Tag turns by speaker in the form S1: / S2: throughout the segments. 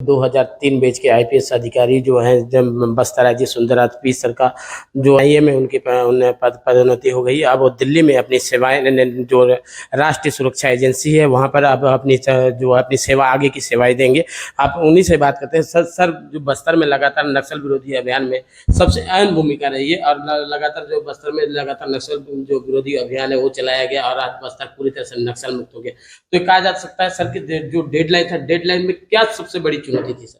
S1: 2003 batch के IPS अधिकारी जो हैं जब बस्तर राज्य सुंदरराज पी सर का जो आईए में उनकी उन्हें पदोन्नति हो गई। अब वो दिल्ली में अपनी सेवाएं जो राष्ट्रीय सुरक्षा एजेंसी है वहां पर अब अपनी सेवा आगे की सेवाएं देंगे। आप उन्हीं से बात करते हैं। सर जो बस्तर में लगातार नक्सल विरोधी अभियान में सबसे अहम भूमिका रही है और लगातार जो बस्तर में लगातार नक्सल जो विरोधी अभियान है वो चलाया गया और आज बस्तर पूरी तरह से नक्सल मुक्त हो गया। तो कहा जा सकता है सर की जो डेडलाइन था, डेडलाइन में क्या सबसे बड़ी चुनौती थी सर?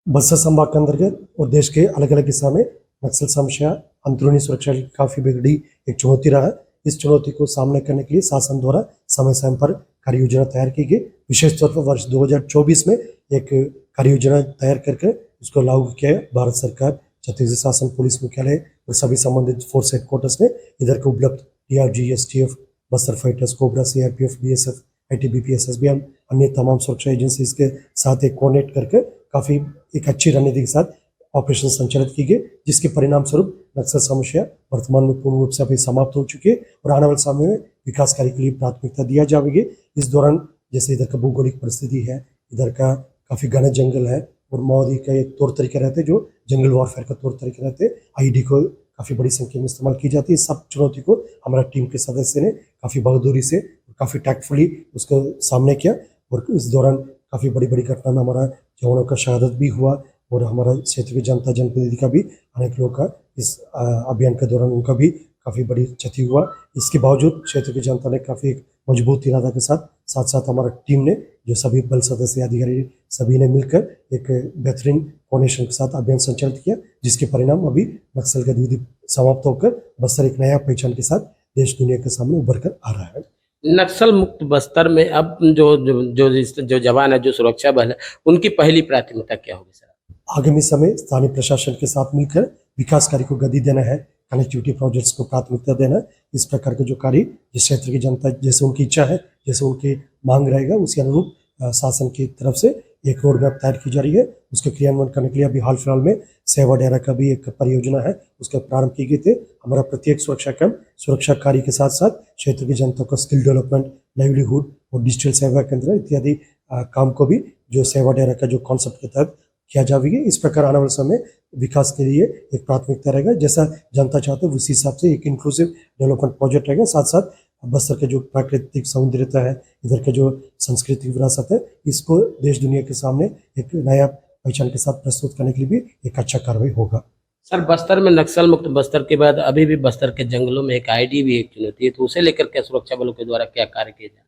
S2: बस्तर संभाग के अंतर्गत और देश के अलग अलग हिस्सा में नक्सल समस्या अंदरूनी सुरक्षा की काफी बिगड़ी एक चुनौती रहा है। इस चुनौती को सामने करने के लिए शासन द्वारा समय समय पर कार्य योजना तैयार की गई। विशेष तौर पर वर्ष 2024 में एक कार्य योजना तैयार करके उसको लागू किया है। भारत सरकार, छत्तीसगढ़ शासन, पुलिस मुख्यालय और सभी संबंधित फोर्स हेडक्वार्टर्स ने इधर के उपलब्ध DRG, STF, Bastar fighters, cobra, CRPF, BSF, ITBP, SSB, अन्य तमाम सुरक्षा एजेंसीज के साथ एक कोऑर्डिनेट करके काफी एक अच्छी रणनीति के साथ ऑपरेशन संचालित की गई, जिसके परिणाम स्वरूप नक्सल समस्या वर्तमान में पूर्ण रूप से अभी समाप्त हो चुकी है और आने वाले समय में विकास कार्य के लिए प्राथमिकता दिया जाएगी। इस दौरान जैसे इधर का भौगोलिक परिस्थिति है, इधर का काफी घना जंगल है और माओवादी का एक तौर तरीके रहते हैं जो जंगल वॉरफेयर का तौर तरीके रहते हैं। IED को काफी बड़ी संख्या में इस्तेमाल की जाती है। सब चुनौती को हमारा टीम के सदस्य ने काफी बहादुरी से काफी टैक्टफुली उसको सामने किया और इस दौरान काफी बड़ी बड़ी घटना में हमारा जवानों का शहादत भी हुआ और हमारा क्षेत्र की जनता जनप्रतिनिधि का भी अनेक लोगों का इस अभियान के दौरान उनका भी काफी बड़ी क्षति हुआ। इसके बावजूद क्षेत्र की जनता ने काफी एक मजबूत इरादा के साथ साथ हमारा टीम ने जो सभी बल सदस्य अधिकारी सभी ने मिलकर एक बेहतरीन कोऑर्डिनेशन के साथ अभियान संचालित किया, जिसके परिणाम अभी नक्सल गतिविधि समाप्त होकर बस्तर एक नया पहचान के साथ देश दुनिया के सामने उभर कर आ रहा है।
S1: नक्सल मुक्त बस्तर में अब जो जवान है, जो सुरक्षा बल है, उनकी पहली प्राथमिकता क्या होगी सर?
S2: आगामी समय स्थानीय प्रशासन के साथ मिलकर विकास कार्य को गति देना है, कनेक्टिविटी प्रोजेक्ट्स को प्राथमिकता देना। इस प्रकार के जो कार्य जिस क्षेत्र की जनता जैसे उनकी इच्छा है, जैसे उनकी मांग रहेगा, उसी अनुरूप शासन की तरफ से एक रोड मैप तैयार की जा रही है। उसके क्रियान्वयन करने के लिए अभी हाल फिलहाल में सेवा डेरा का भी एक परियोजना है, उसका प्रारंभ की गई थी। हमारा प्रत्येक सुरक्षा कैंप सुरक्षा कार्य के साथ साथ क्षेत्र की जनता को स्किल डेवलपमेंट, लाइवलीहुड और डिजिटल सेवा केंद्र इत्यादि काम को भी जो सेवा डेरा का जो कॉन्सेप्ट के तहत किया जाएगी। इस प्रकार आने वाले समय विकास के लिए एक प्राथमिकता रहेगा, जैसा जनता चाहते है उसी हिसाब से एक इंक्लूसिव डेवलपमेंट प्रोजेक्ट रहेगा। साथ साथ बस्तर के जो प्राकृतिक सौंदर्यता है, इधर के जो सांस्कृतिक विरासत है, इसको देश दुनिया के सामने एक नया पहचान के साथ प्रस्तुत करने के लिए भी एक अच्छा कार्रवाई होगा।
S1: सर बस्तर में नक्सल मुक्त बस्तर के बाद अभी भी बस्तर के जंगलों में एक IED भी एक चुनौती है, तो उसे लेकर क्या सुरक्षा बलों के द्वारा क्या कार्य किए जाए?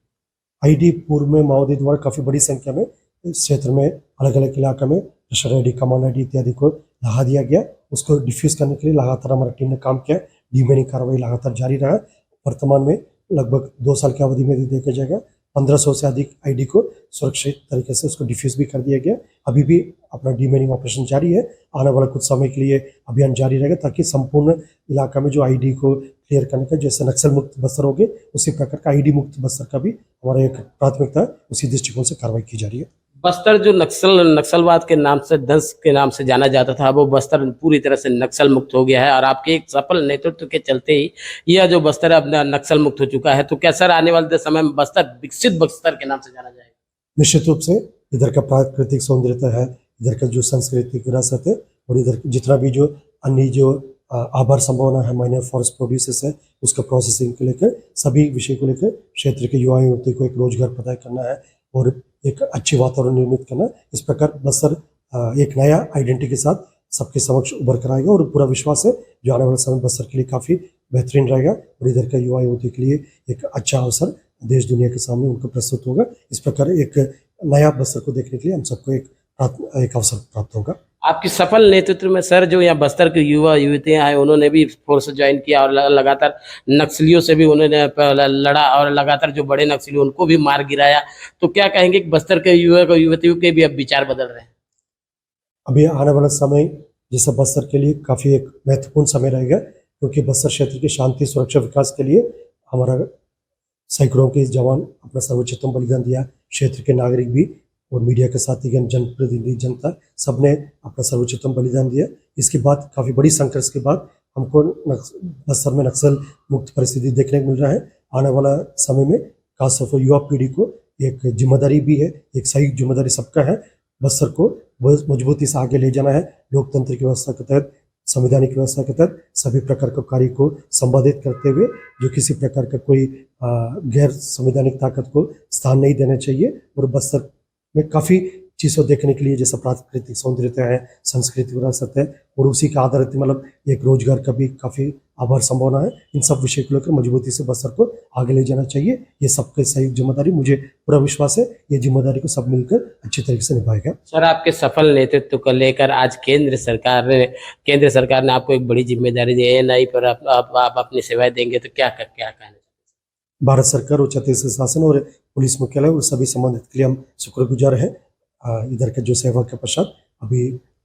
S2: IED पूर्व में माओवादी द्वारा काफी बड़ी संख्या में इस क्षेत्र में अलग अलग इलाके में ID, कमांड ID इत्यादि को लगा दिया गया। उसको डिफ्यूज करने के लिए लगातार हमारी टीम ने काम किया। डीमेनिंग कार्रवाई लगातार जारी रहा। वर्तमान में लगभग 2 साल की अवधि में भी देखा जाएगा 1500 से अधिक IED को सुरक्षित तरीके से उसको डिफ्यूज भी कर दिया गया। अभी भी अपना डीमेनिंग ऑपरेशन जारी है। आने वाला कुछ समय के लिए अभियान जारी रहेगा ताकि संपूर्ण इलाका में जो IED को क्लियर करने का, जैसे नक्सल मुक्त बस्तर हो गए उसी प्रकार का IED मुक्त बस्तर का भी हमारा एक प्राथमिकता उसी दृष्टिकोण से कार्रवाई की जा रही है।
S1: बस्तर जो नक्सलवाद के नाम से, दंश के नाम से जाना जाता था, वो बस्तर पूरी तरह से नक्सल मुक्त हो गया है और आपके एक सफल नेतृत्व के चलते ही यह जो बस्तर अब नक्सल मुक्त हो चुका है। तो क्या सर आने वाले समय में बस्तर विकसित बस्तर के नाम से जाना जाएगा?
S2: निश्चित रूप से इधर का प्राकृतिक सौंदर्यता है, इधर का जो सांस्कृतिक विरासत है और इधर जितना भी जो अन्य जो आभार संभावना है, माइनर फॉरेस्ट प्रोड्यूसर्स है, उसका प्रोसेसिंग को लेकर सभी विषय को लेकर क्षेत्र के युवा युवती को एक रोजगार प्रदान करना है और एक अच्छी वातावरण निर्मित करना। इस प्रकार बस्तर एक नया आइडेंटिटी के साथ सबके समक्ष उभर कर आएगा और पूरा विश्वास है जो आने वाले समय बस्तर के लिए काफी बेहतरीन रहेगा और इधर का युवा युवती के लिए एक अच्छा अवसर देश दुनिया के सामने उनको प्रस्तुत होगा। इस प्रकार एक नया बस्तर को देखने के लिए हम सबको एक अवसर प्राप्त होगा।
S1: आपकी सफल नेतृत्व में सर जो यहाँ बस्तर के युवा युवतियाँ आए, उन्होंने भी फोर्स ज्वाइन किया और लगातार नक्सलियों से भी उन्होंने लड़ा और लगातार जो बड़े नक्सली उनको भी मार गिराया। तो क्या कहेंगे कि बस्तर के युवा युवतियों के भी अब विचार बदल रहे हैं?
S2: अभी आने वाला समय जैसे बस्तर के लिए काफी एक महत्वपूर्ण समय रहेगा, क्योंकि बस्तर क्षेत्र की शांति, सुरक्षा, विकास के लिए हमारा सैकड़ों के जवान अपना सर्वोच्चतम बलिदान दिया। क्षेत्र के नागरिक भी और मीडिया के साथ ही जनप्रतिनिधि, जनता सबने अपना सर्वोच्चतम बलिदान दिया। इसके बाद काफी बड़ी संघर्ष के बाद हमको बस्तर में नक्सल मुक्त परिस्थिति देखने को मिल रहा है। आने वाला समय में खासतौर पर युवा पीढ़ी को एक जिम्मेदारी भी है, एक सही जिम्मेदारी सबका है। बस्तर को मजबूती से आगे ले जाना है। लोकतंत्र की व्यवस्था के तहत, संवैधानिक व्यवस्था के तहत सभी प्रकार के कार्य को संपादित करते हुए जो किसी प्रकार का कोई गैर संवैधानिक ताकत को स्थान नहीं देना चाहिए। और बस्तर में काफ़ी चीज़ों देखने के लिए, जैसा प्राकृतिक सौंदर्यता है, सांस्कृतिक विरासत है, और उसी के आधारित मतलब एक रोजगार का भी काफ़ी आभार संभावना है। इन सब विषय को लेकर मजबूती से बस्तर को आगे ले जाना चाहिए। ये सबके संयुक्त जिम्मेदारी, मुझे पूरा विश्वास है ये जिम्मेदारी को सब मिलकर अच्छी तरीके से निभाएगा।
S1: सर, आपके सफल नेतृत्व को लेकर आज केंद्र सरकार ने आपको एक बड़ी जिम्मेदारी दी है। एएनआई पर आप अपनी सेवाएं देंगे तो क्या कहना?
S2: भारत सरकार और छत्तीसगढ़ शासन और पुलिस मुख्यालय और सभी संबंधित के लिए हम शुक्रगुजार हैं। इधर के जो सेवा के पश्चात अभी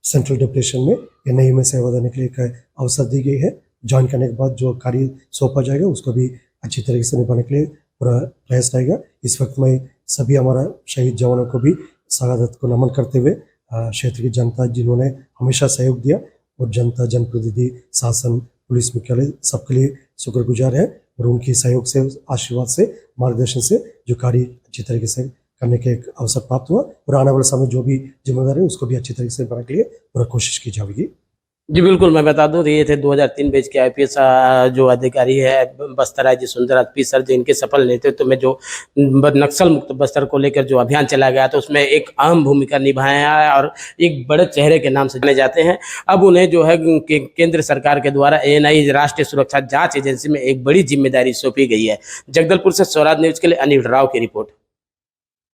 S2: सेंट्रल डिप्यूटेशन में एनआईए में सेवा देने के लिए एक अवसर दी गई है। ज्वाइन करने के बाद जो कार्य सौंपा जाएगा उसको भी अच्छी तरीके से निभाने के लिए पूरा प्रयास रहेगा। इस वक्त मैं सभी हमारा शहीद जवानों को भी शहादत को नमन करते हुए क्षेत्र की जनता जिन्होंने हमेशा सहयोग दिया, और जनता, जनप्रतिनिधि, शासन, पुलिस मुख्यालय सबके लिए शुक्रगुजार है। और उनकी सहयोग से, आशीर्वाद से, मार्गदर्शन से जो कार्य अच्छी तरीके से करने के एक अवसर प्राप्त हुआ, और आने वाले समय जो भी जिम्मेदारी है उसको भी अच्छी तरीके से निभाने के लिए पूरा कोशिश की जाएगी।
S1: जी बिल्कुल, मैं बता दूं, ये थे 2003 बैच के आईपीएस जो अधिकारी है बस्तर राज्य सुंदरराज पी सर, जिनके सफल नेतृत्व में जो नक्सल मुक्त बस्तर को लेकर जो अभियान चला गया तो उसमें एक अहम भूमिका निभाया है और एक बड़े चेहरे के नाम से जाने जाते हैं। अब उन्हें जो है केंद्र सरकार के द्वारा एएनआई राष्ट्रीय सुरक्षा जांच एजेंसी में एक बड़ी जिम्मेदारी सौंपी गई है। जगदलपुर से स्वराज न्यूज के लिए अनिल राव की रिपोर्ट।